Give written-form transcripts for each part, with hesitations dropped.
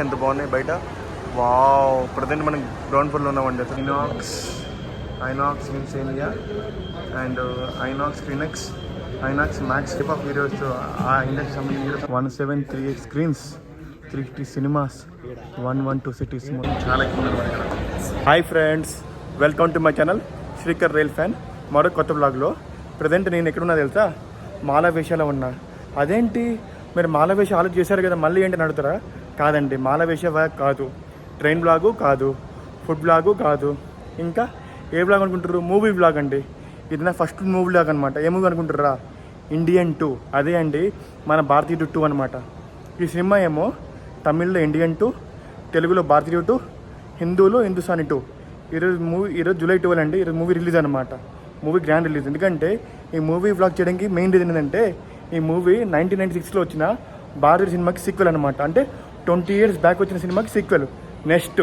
ఎంత బాగున్నాయి బయట. వావ్, ప్రజెంట్ మనం గ్రౌండ్ ఫ్లోర్లో ఉన్నామండి. INOX insignia and INOX ScreenX, INOX MAX type of heroes. ఆ ఇండస్ట్రీ సంబంధించిన 1738 స్క్రీన్స్, 350 సినిమాస్, 112 సిటీస్, చాలా ఎక్కువ ఉన్నారు ఇక్కడ. Hi friends, welcome to my channel Srikar rail fan. మరో కొత్త బ్లాగ్లో. ప్రజెంట్ నేను ఎక్కడున్నా తెలుసా? మాలవేషాలో ఉన్నా. అదేంటి మీరు మాలవేష ఆలోచన చేశారు కదా, మళ్ళీ ఏంటి అడుగుతారా? కాదండి, మాలవేష వ్యాగ్ కాదు, ట్రైన్ బ్లాగు కాదు, ఫుడ్ బ్లాగు కాదు, ఇంకా ఏ బ్లాగ్ అనుకుంటారు? మూవీ బ్లాగ్ అండి. ఇది నా ఫస్ట్ మూవీ బ్లాగ్ అనమాట. ఏ మూవీ అనుకుంటారా? ఇండియన్ 2. అదే అండి, మన భారతీయుడు 2 అనమాట. ఈ సినిమా ఏమో తమిళ్లో ఇండియన్ 2, తెలుగులో భారతీయుడు 2, హిందీలో హిందుస్థానీ 2. ఈరోజు జూలై 12 అండి. ఈరోజు మూవీ రిలీజ్ అనమాట. Movie grand release. ఎందుకంటే ఈ మూవీ బ్లాగ్ చేయడానికి మెయిన్ రీజన్ ఏంటంటే, ఈ మూవీ 1996లో వచ్చిన భారతీయ సినిమాకి సీక్వెల్ అనమాట. అంటే 20 years బ్యాక్ వచ్చిన సినిమాకి సీక్వెల్. నెక్స్ట్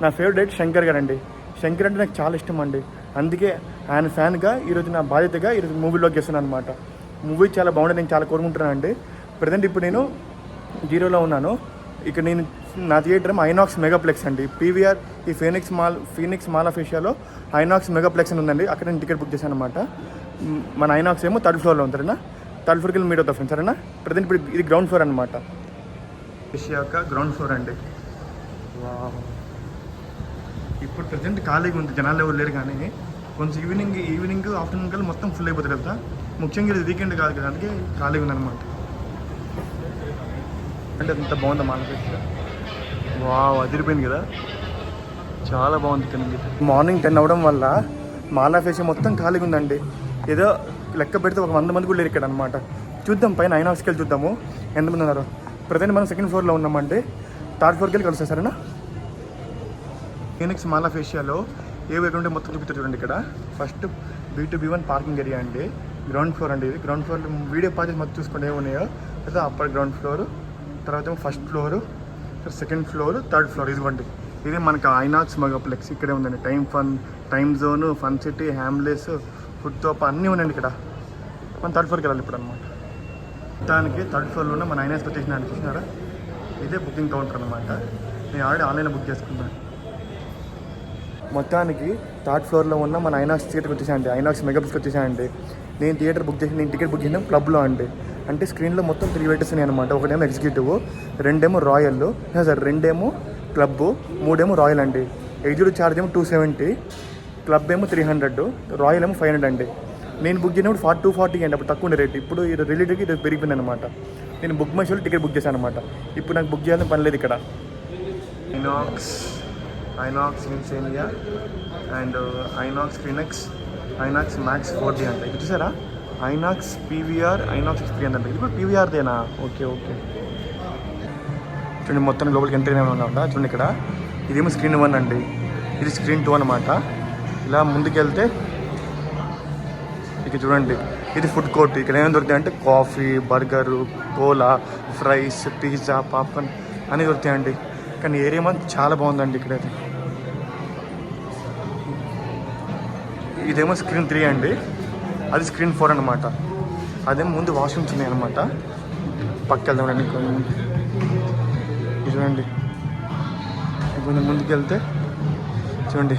నా ఫేవరెట్ శంకర్ గారు అండి. శంకర్ అంటే నాకు చాలా ఇష్టం అండి. అందుకే ఆయన ఫ్యాన్గా ఈరోజు నా బాధ్యతగా ఈరోజు మూవీలోకి చేస్తున్నాను అనమాట. మూవీ చాలా బాగుంటుంది, నేను చాలా కోరుకుంటున్నాను అండి. ప్రజెంట్ ఇప్పుడు నేను 0లో ఉన్నాను. ఇక్కడ నేను నా థియేటర్ ఐనాక్స్ మెగాప్లెక్స్ అండి. పీవీఆర్ ఈ Phoenix mall of ఏషియాలో INOX megaplex అని ఉందండి. అక్కడ నేను టికెట్ బుక్ చేశాను అనమాట. మన ఐనాక్స్ ఏమో 3rd floorలో ఉంది. సరేనా? 3rd floorకి వెళ్ళి మీట్ అవుతా ఫ్రెండ్స్. సరేనా? ప్రజెంట్ ఇప్పుడు ఇది గ్రౌండ్ ఫ్లోర్ అనమాట. ఏషియా యొక్క గ్రౌండ్ ఫ్లోర్ అండి. ఇప్పుడు ప్రజెంట్ ఖాళీగా ఉంది, జనాలు ఎవరు లేరు. కానీ కొంచెం ఈవినింగ్ ఆఫ్టర్నూన్ కల్లా మొత్తం ఫుల్ అయిపోతుంది కదా. ముఖ్యంగా ఇది వీకెండ్ కాదు కదా, అందుకే ఖాళీగా ఉందన్నమాట. అంటే అంత బాగుందా మాలవేష? వావ్, అదిరిపోయింది కదా, చాలా బాగుంది. ఇక్కడ మార్నింగ్ 10 అవ్వడం వల్ల మాలవేష మొత్తం ఖాళీగా ఉందండి. ఏదో లెక్క పెడితే ఒక 100 మంది కూడా లేరు ఇక్కడ అనమాట. చూద్దాం, పైన ఐనాక్స్కి వెళ్ళి చూద్దాము ఎంతమంది ఉన్నారో. ప్రజెంట్ మనం 2nd floorలో ఉన్నామంటే 3rd floorకి వెళ్ళి కలుస్తాం. సరేనా? ఫీనిక్స్ మాల్ ఆఫ్ ఏషియాలో ఏవి ఎక్కడుంటే మొత్తం చూపిస్తారు చూడండి. ఇక్కడ ఫస్ట్ B2B1 పార్కింగ్ ఏరియా అండి. గ్రౌండ్ ఫ్లోర్ అండి. ఇది గ్రౌండ్ ఫ్లోర్లో వీడియో పాచెస్ మొత్తం చూసుకోండి ఏమున్నాయో. అయితే అప్పర్ గ్రౌండ్ ఫ్లోర్, తర్వాత ఏమో 1st floor, 2nd floor, 3rd floor. ఇదిగోండి, ఇది మనకు ఐనాక్స్ మెగాప్లెక్స్. ఇక్కడే ఉందండి. Time Zone, Fun City, Hamleys, food తోప అన్నీ ఉన్నాయండి ఇక్కడ. మనం 3rd floorకి వెళ్ళాలి ఇప్పుడు అనమాట. మొత్తానికి 3rd floorలో ఉన్న మన ఐనాక్స్ వచ్చేసిన చూసినారా? ఇదే బుకింగ్ కౌంటర్ అనమాట. నేను ఆల్రెడీ ఆన్లైన్లో బుక్ చేసుకున్నాను. మొత్తానికి 3rd floorలో ఉన్న మన ఐనాక్స్ థియేటర్కి వచ్చేసానండి. ఐనాక్స్ మెగాప్లెక్స్కి వచ్చేసానండి. నేను టికెట్ బుక్ చేసిన క్లబ్లో అండి. అంటే స్క్రీన్లో మొత్తం 3 వెయిటర్స్ ఉన్నాయి అనమాట. ఒకటేమో executive, 2 royal, sir 2 club, 3 royal అండి. ఎగ్జిక్యూటివ్ ఛార్జ్ ఏమో 270, క్లబ్ ఏమో 300, రాయల్ ఏమో 500 అండి. నేను బుక్ చేసినప్పుడు 240 అండి. అప్పుడు తక్కువ ఉండే రేట్. ఇప్పుడు రిలేటివ్కి ఇది పెరిగిపోయింది అనమాట. నేను బుక్ మై షోలో టికెట్ బుక్ చేశాను అనమాట. ఇప్పుడు నాకు బుక్ చేయాలని పని లేదు ఇక్కడ. INOX insignia and INOX ScreenX, INOX MAX 4D అంట. ఇది చూసారా? ఐనాక్స్ పీవీఆర్, ఐనాక్స్ ఎక్స్పీరియన్స్ అంట. ఇది కూడా పీవీఆర్దేనా? ఓకే. చూడండి, మొత్తం లోపలికి ఎంట్రీ ఏమన్నా చూడండి. ఇక్కడ ఇదేమో స్క్రీన్ 1 అండి, ఇది స్క్రీన్ 2 అనమాట. ఇలా ముందుకెళ్తే ఇక చూడండి, ఇది ఫుడ్ కోర్ట్. ఇక్కడ ఏమేమి దొరుకుతాయి అంటే coffee, burger, cola, fries, pizza, popcorn అన్నీ దొరుకుతాయండి. కానీ ఏరియా మాత్రం చాలా బాగుందండి ఇక్కడైతే. ఇదేమో స్క్రీన్ 3 అండి, అది స్క్రీన్ 4 అనమాట. అదేమో ముందు వాష్రూమ్స్ ఉన్నాయి అనమాట. పక్కకి వెళ్దామండి చూడండి. కొంచెం ముందుకు వెళ్తే చూడండి,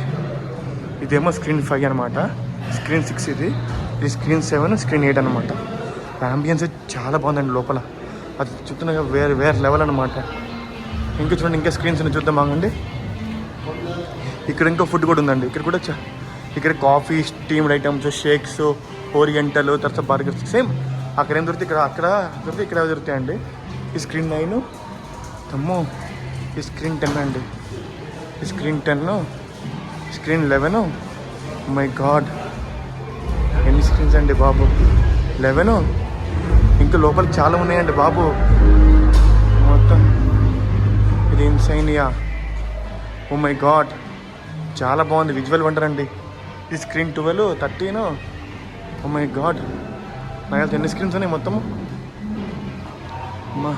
ఇదేమో స్క్రీన్ 5 అనమాట. స్క్రీన్ 6 ఇది స్క్రీన్ 7, స్క్రీన్ 8 అనమాట. అంబియన్స్ చాలా బాగుందండి లోపల. అది చూస్తున్నాగా వేరే లెవెల్ అనమాట. ఇంకా చూడండి, ఇంకా స్క్రీన్స్ చూద్దాం బాగుండి. ఇక్కడ ఇంకో ఫుడ్ కూడా ఉందండి. ఇక్కడ coffee, steamed items, shakes, oriental, తర్వాత బర్గర్స్ సేమ్ అక్కడ ఏం దొరుకుతాయి అక్కడ దొరుకుతాయి, ఇక్కడ దొరుకుతాయండి. ఈ స్క్రీన్ 9, అమ్మో, ఈ స్క్రీన్ 10 అండి. ఈ స్క్రీన్ 10, స్క్రీన్ 11. మై గాడ్, ఎన్ని స్క్రీన్స్ అండి బాబు! 11. ఇంకా లోపల చాలా ఉన్నాయండి బాబు. మొత్తం ఇది ఇన్సైనియా. ఓ మై గాడ్, చాలా బాగుంది. విజువల్ వండర్ అండి. ఈ స్క్రీన్ 12, 13. ఓ మై గాడ్, నాకు ఎన్ని స్క్రీన్స్ ఉన్నాయి మొత్తము? అమ్మా,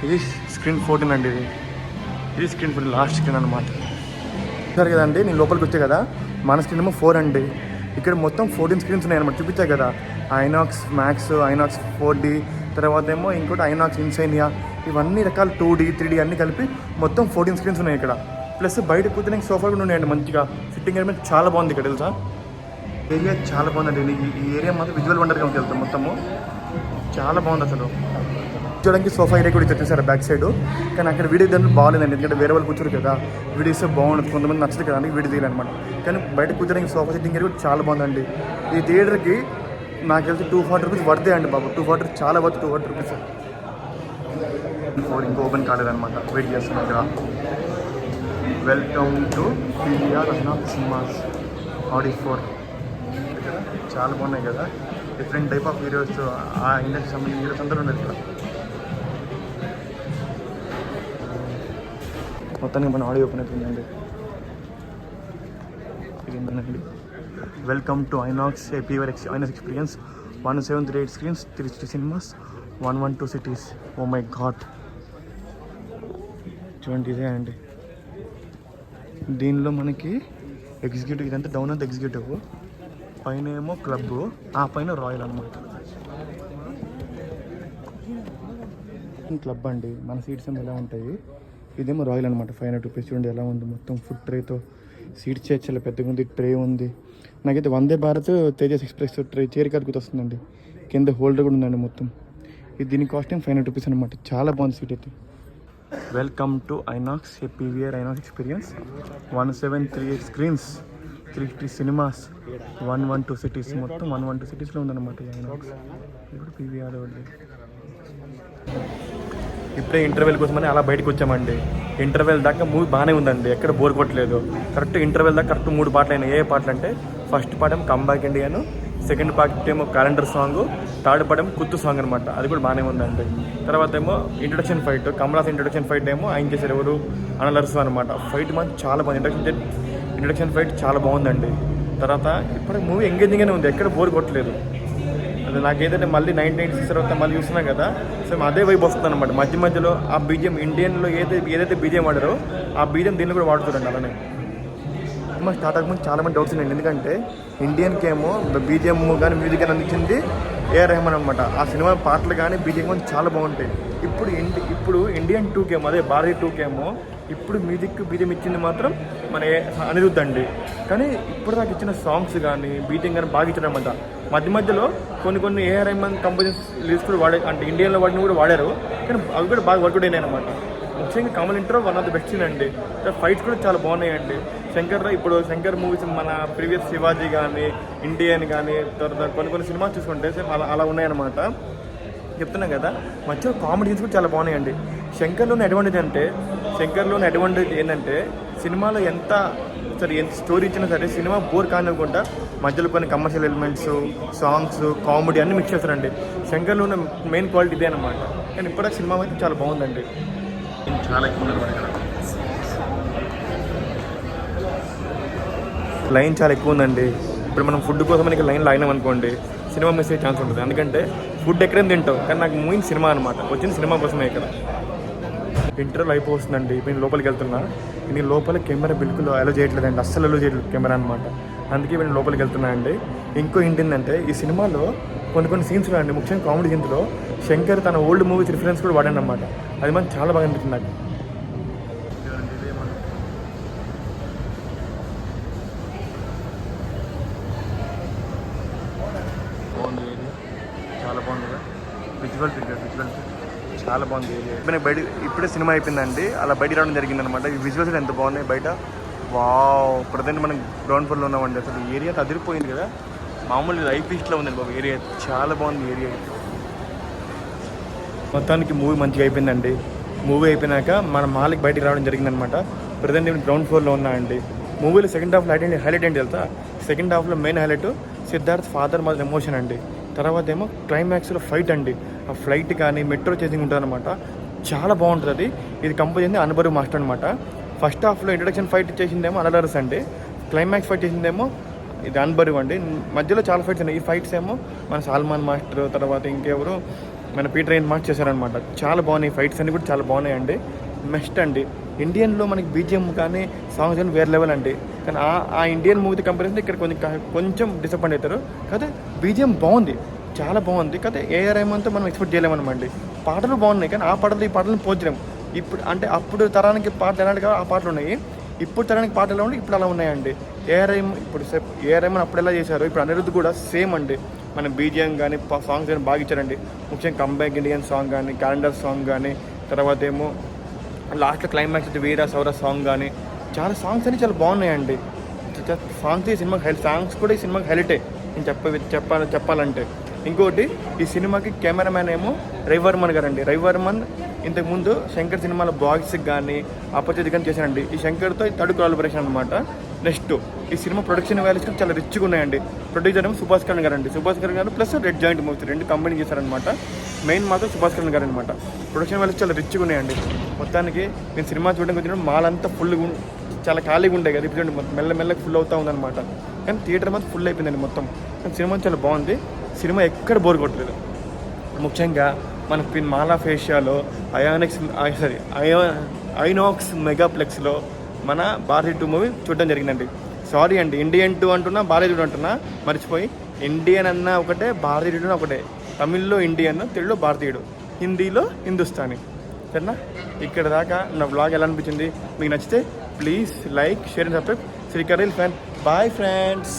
ఇది స్క్రీన్ 14 అండి. ఇది స్క్రీన్ 14, లాస్ట్ స్క్రీన్ అనమాట. సరే కదండి, నేను లోపలికి వచ్చే కదా, మన స్క్రీన్ ఏమో 4 అండి. ఇక్కడ మొత్తం 14 స్క్రీన్స్ ఉన్నాయి అనమాట. చూపించాయి కదా, ఐనాక్స్ మ్యాక్స్, ఐనాక్స్ 4D, తర్వాత ఏమో ఇంకోటి ఐనాక్స్ ఇన్సైనియా, ఇవన్నీ రకాల 2D 3D అన్నీ కలిపి మొత్తం 14 స్క్రీన్స్ ఉన్నాయి ఇక్కడ. ప్లస్ బయట కూర్చొని సోఫాలు కూడా ఉన్నాయండి మంచిగా. సిట్టింగ్ అరేంజ్మెంట్ చాలా బాగుంది ఇక్కడ తెలుసా. ఏరియా చాలా బాగుందండి. ఈ ఏరియా మాత్రం విజువల్ వండర్గా ఉంటుంది వెళ్తాం మొత్తము. చాలా బాగుంది అసలు. చూడడానికి సోఫా ఏరియా కూడా ఇచ్చేసారు బ్యాక్ సైడ్. కానీ అక్కడ వీడియో దాన్ని బాగాలేదండి, ఎందుకంటే వేరే వాళ్ళు కూర్చోరు కదా, వీడియో ఇస్తే బాగుంటుంది, కొంతమంది నచ్చదు కదా అని వీడియో తీయాలన్నమాట. కానీ బయట కూర్చోడానికి సోఫా సిట్టింగ్ ఏరియా కూడా చాలా బాగుందండి. ఈ థియేటర్కి నాకు తెలిసి 240 రూపీస్ వర్తే అండి బాబు. 240 చాలా వర్త్, 240 రూపీస్. ఇంకా ఓపెన్ కాలేదన్నమాట, వెయిట్ చేస్తున్నాం ఇక్కడ. Welcome to PVR INOX cinemas audi 4. చాలా బాగున్నాయి కదా, డిఫరెంట్ టైప్ ఆఫ్ హీరోస్, ఆ ఇండస్ట్రీ సంబంధించిన హీరోస్ అందరూ ఉన్నారు ఇక్కడ. మొత్తానికి మన ఆడియో ఓపెన్ అవుతుందండి. Welcome to INOX PVR INOX experience. 173 screens, 360 cinemas, 112 cities. Oh my god, చూడండి ఇదే అండి. దీనిలో మనకి ఎగ్జిక్యూటివ్, ఇదంతా డౌన్ అంతా ఎగ్జిక్యూటివ్, పైన ఏమో క్లబ్, ఆ పైన రాయల్ అనమాట. క్లబ్ అండి, మన సీట్స్ ఏమో ఎలా ఉంటాయి, ఇదేమో రాయల్ అనమాట. 500 రూపీస్. చూడండి ఎలా ఉంది, మొత్తం ఫుడ్ ట్రేతో. సీట్స్ చాలా పెద్దగా ఉంది, ట్రే ఉంది. నాకైతే Vande Bharat Tejas express tray chair car గుర్తొస్తుందండి. కింద హోల్డర్ కూడా ఉందండి మొత్తం. ఇది దీని కాస్ట్ 500 రూపీస్ అనమాట. చాలా బాగుంది సీట్ అయితే. Welcome to INOX PVR INOX experience. 173 screens, 350 cinemas, 112 cities. మొత్తం 112 సిటీస్లో ఉందన్నమాట ఈ ఐనాక్స్. ఇప్పుడు PVR వాళ్ళు ఇప్పుడే ఇంటర్వెల్ కోసమని అలా బయటకు వచ్చామండి. ఇంటర్వెల్ దాకా మూవీ బాగానే ఉందండి, ఎక్కడ బోర్ కొట్టలేదు. కరెక్ట్ ఇంటర్వెల్ దాకా కరెక్ట్ 3 పాటలు అయినాయి. ఏ పాటలు అంటే, ఫస్ట్ పాట ఏమో కంబ్యాక్ ఇండియాను, సెకండ్ పార్ట్ ఏమో క్యాలెండర్ సాంగ్, థర్డ్ పార్ట్ ఏమో కుత్తు సాంగ్ అనమాట. అది కూడా బాగానే ఉందండి. తర్వాత ఏమో ఇంట్రొడక్షన్ ఫైట్, కమలాస్ ఇంట్రొడక్షన్ ఫైట్ ఏమో ఆయన చేశారు ఎవరు, అనలర్స్ అనమాట. ఫైట్ మాత్రం చాలా బాగుంది. ఇంట్రొడక్షన్ ఫైట్ చాలా బాగుందండి. తర్వాత ఇప్పుడు మూవీ ఎంగేజింగ్గానే ఉంది, ఎక్కడ బోర్ కొట్టలేదు. అది నాకేదైతే మళ్ళీ 1996 తర్వాత మళ్ళీ చూస్తున్నాం కదా, సేమ్ అదే వైపు వస్తుంది అనమాట. మధ్య మధ్యలో ఆ బీజిఎం, ఇండియన్లో ఏదైతే బీజిఎం వాడారో ఆ బీజిఎం దీనిలో కూడా వాడుతుందండి. అలానే సినిమా స్టార్ట్ అవ్వకముందు చాలా మంది డౌట్స్ ఉన్నాయండి, ఎందుకంటే ఇండియన్కి ఏమో బీజిఎం కానీ మ్యూజిక్ కానీ అందించింది AR రెహమాన్ అనమాట. ఆ సినిమా పాటలు కానీ బీజిఎం కానీ చాలా బాగుంటాయి. ఇప్పుడు ఇండియన్ 2 ఏమో, అదే భారతీయ 2 ఏమో ఇప్పుడు మ్యూజిక్ బీజిఎం ఇచ్చింది మాత్రం మన అనిరుద్ధ్ అండి. కానీ ఇప్పుడు దాకా ఇచ్చిన సాంగ్స్ కానీ బీజిఎం కానీ బాగా ఇచ్చారనమాట. మధ్య మధ్యలో కొన్ని AR రెహమాన్ కంపోజిషన్స్ లిస్ట్ కూడా వాడే, అంటే ఇండియన్లో వాడిని కూడా వాడారు, కానీ అవి కూడా బాగా వర్కౌట్ అయినాయి అనమాట. ముఖ్యంగా Kamal intro one of the best scene అండి. ఫైట్స్ కూడా చాలా బాగున్నాయండి. శంకర్ మూవీస్ మన ప్రీవియస్ శివాజీ కానీ, ఇండియన్ కానీ, తర్వాత కొన్ని సినిమాలు చూసుకుంటే సేమ్ అలా ఉన్నాయన్నమాట. చెప్తున్నాం కదా, మధ్యలో కామెడీస్ కూడా చాలా బాగున్నాయండి. శంకర్లోని అడ్వాంటేజ్ ఏంటంటే సినిమాలో ఎంత స్టోరీ ఇచ్చినా సరే సినిమా బోర్ కానివ్వకుండా మధ్యలో కొన్ని కమర్షియల్ ఎలిమెంట్స్, సాంగ్స్, కామెడీ అన్నీ మిక్స్ చేస్తారండి. శంకర్లో ఉన్న మెయిన్ క్వాలిటీ ఇదే అనమాట. కానీ ఇప్పుడు సినిమా అయితే చాలా బాగుందండి. చాలా ఎక్కువ లైన్ చాలా ఎక్కువ ఉందండి. ఇప్పుడు మనం ఫుడ్ కోసం మనకి లైన్లో అయినాం అనుకోండి, సినిమా మిస్ అయ్యే ఛాన్స్ ఉంటుంది. ఎందుకంటే ఫుడ్ ఎక్కడైనా తింటాం, కానీ నాకు మెయిన్ సినిమా అనమాట. వచ్చింది సినిమా కోసమే. ఇక్కడ ఇంటర్వ్యూ అయిపోతుందండి. ఇప్పుడు నేను లోపలికి వెళ్తున్నా. నేను లోపల కెమెరా బిల్కుల్ అలో చేయట్లేదండి, అస్సలు అలో చేయట్లేదు కెమెరా అనమాట. అందుకే నేను లోపలికి వెళ్తున్నా అండి. ఇంకో ఏంటంటే ఈ సినిమాలో కొన్ని సీన్స్ అండి, ముఖ్యంగా కామెడీ సీన్స్లో శంకర్ తన ఓల్డ్ మూవీస్ రిఫరెన్స్ కూడా వాడాను అనమాట. అది మనకు చాలా బాగా అనిపిస్తుంది నాకు. బాగుంది ఏరియా, చాలా బాగుంది. విజువల్ చాలా బాగుంది ఏరియా. ఇప్పుడే సినిమా అయిపోయిందండి, అలా బయట రావడం జరిగింది అనమాట. ఈ విజువల్స్ ఎంత బాగున్నాయి బయట. వావ్, ప్రజెంట్ మనం గ్రౌండ్ ఫ్లోర్లో ఉన్నామండి. అసలు ఏరియా అదిరిపోయింది కదా, మామూలు లైఫ్ ఈస్ట్లో ఉందండి బాబు ఏరియా. చాలా బాగుంది ఏరియా. మొత్తానికి మూవీ మంచిగా అయిపోయిందండి. మూవీ అయిపోయినాక మన మాల్కి బయటికి రావడం జరిగిందనమాట. ప్రజెంట్ నేను గ్రౌండ్ ఫ్లోర్లో ఉన్నా అండి. మూవీలో సెకండ్ హాఫ్లో హైలైట్ ఏంటి తెలుసా? సెకండ్ హాఫ్లో main highlight Siddharth father mother emotion అండి. తర్వాత ఏమో క్లైమాక్స్లో ఫైట్ అండి. ఆ ఫ్లైట్ కానీ మెట్రో చేసింగ్ ఉంటుంది అనమాట. చాలా బాగుంటుంది అది. ఇది కంపోజ్ అయింది అనుబరు మాస్టర్ అనమాట. ఫస్ట్ హాఫ్లో ఇంట్రడక్షన్ ఫైట్ చేసిందేమో అనలర్స్ అండి. క్లైమాక్స్ ఫైట్ చేసిందేమో ఇది అనుబరు అండి. మధ్యలో చాలా ఫైట్స్ ఉన్నాయి. ఈ ఫైట్స్ ఏమో మన సల్మాన్ మాస్టర్, తర్వాత ఇంకెవరు మన పీటర్ ఎయిన్ మాస్టర్ చేశారనమాట. చాలా బాగున్నాయి ఫైట్స్ అన్నీ కూడా చాలా బాగున్నాయండి. మెస్ట్ అండి. ఇండియన్లో మనకి బీజిఎం కానీ సాంగ్స్ కానీ వేరే లెవెల్ అండి. కానీ ఆ ఇండియన్ మూవీ కంపారిజన్ ఇక్కడ కొంచెం డిసప్పాయింట్ అవుతారు. కాకపోతే బీజిఎం బాగుంది, చాలా బాగుంది. కానీ ఏఆర్ రెహమాన్తో మనం ఎక్స్పెక్ట్ చేయలేమన్నమాట. పాటలు బాగున్నాయి కానీ ఆ పాటలు ఈ పాటలను పోల్చలేము. ఇప్పుడు అంటే అప్పుడు తరానికి పాటలు ఎలాంటి ఆ పాటలు ఉన్నాయి, ఇప్పుడు తరానికి పాటలు ఎలా ఉన్నాయి, ఇప్పుడు అలా ఉన్నాయండి. ఏఆర్ రెహమాన్ అప్పుడు ఎలా చేశారు, ఇప్పుడు అనిరుద్ధ్ కూడా సేమ్ అండి. మన బీజిఎం కానీ సాంగ్స్ కానీ బాగా ఇచ్చారండి. ముఖ్యంగా కంబ్యాక్ ఇండియన్ సాంగ్ కానీ, క్యాలెండర్ సాంగ్ కానీ, తర్వాత ఏమో లాస్ట్లో క్లైమాక్స్ అయితే వీరా సౌర సాంగ్ కానీ, చాలా సాంగ్స్ అన్ని చాలా బాగున్నాయండి. సాంగ్స్ ఈ సినిమాకి సాంగ్స్ కూడా ఈ సినిమాకి హైలైటే నేను చెప్పాలంటే. ఇంకోటి ఈ సినిమాకి కెమెరామ్యాన్ ఏమో రవివర్మన్ గారండి. రవివర్మన్ ఇంతకుముందు శంకర్ సినిమాలో బాయ్స్కి కానీ ఆపర్చునిటీ కానీ చేశానండి. ఈ శంకర్తో థర్డ్ కొలాబరేషన్ అనమాట. నెక్స్ట్ ఈ సినిమా ప్రొడక్షన్ వాల్యూస్ చాలా రిచ్గా ఉన్నాయండి. ప్రొడ్యూసర్ ఏమో సుభాష్ కరణ్ గారు అండి. సుభాష్ కరణ్ గారు ప్లస్ రెడ్ జాయింట్ మూవీస్ రెండు కంపెనీ చేశారనమాట. మెయిన్ మాత్రం సుభాష్ కరణ్ గారు అనమాట. ప్రొడక్షన్ వాల్యూస్ చాలా రిచ్గా ఉన్నాయండి. మొత్తానికి నేను సినిమా చూడడానికి వచ్చినప్పుడు మాల్ అంతా ఫుల్ చాలా ఖాళీగా ఉండే కదా, ఇప్పుడు మెల్లమెల్లగా ఫుల్ అవుతూ ఉందన్నమాట. కానీ థియేటర్ మాత్రం ఫుల్ అయిపోయిందండి మొత్తం. కానీ సినిమా చాలా బాగుంది. సినిమా ఎక్కడ బోర్ కొట్టలేదు. ముఖ్యంగా మన మాలా ఫేషియాలో ఐనాక్స్ మెగాప్లెక్స్లో మన భారతీయ 2 మూవీ చూడడం జరిగిందండి. సారీ అండి, ఇండియన్ 2 అంటున్నా, భారతీయ 2 అంటున్నా, మర్చిపోయి. ఇండియన్ అన్న ఒకటే, భారతీయ 2 ఒకటే. తమిళ్లో ఇండియన్, తెలుగులో భారతీయుడు, హిందీలో హిందుస్థానీ. సరేనా? ఇక్కడ దాకా నా బ్లాగ్ ఎలా అనిపించింది మీకు నచ్చితే please like, share and subscribe. శ్రీకరీల్ ఫ్యాన్. Bye friends.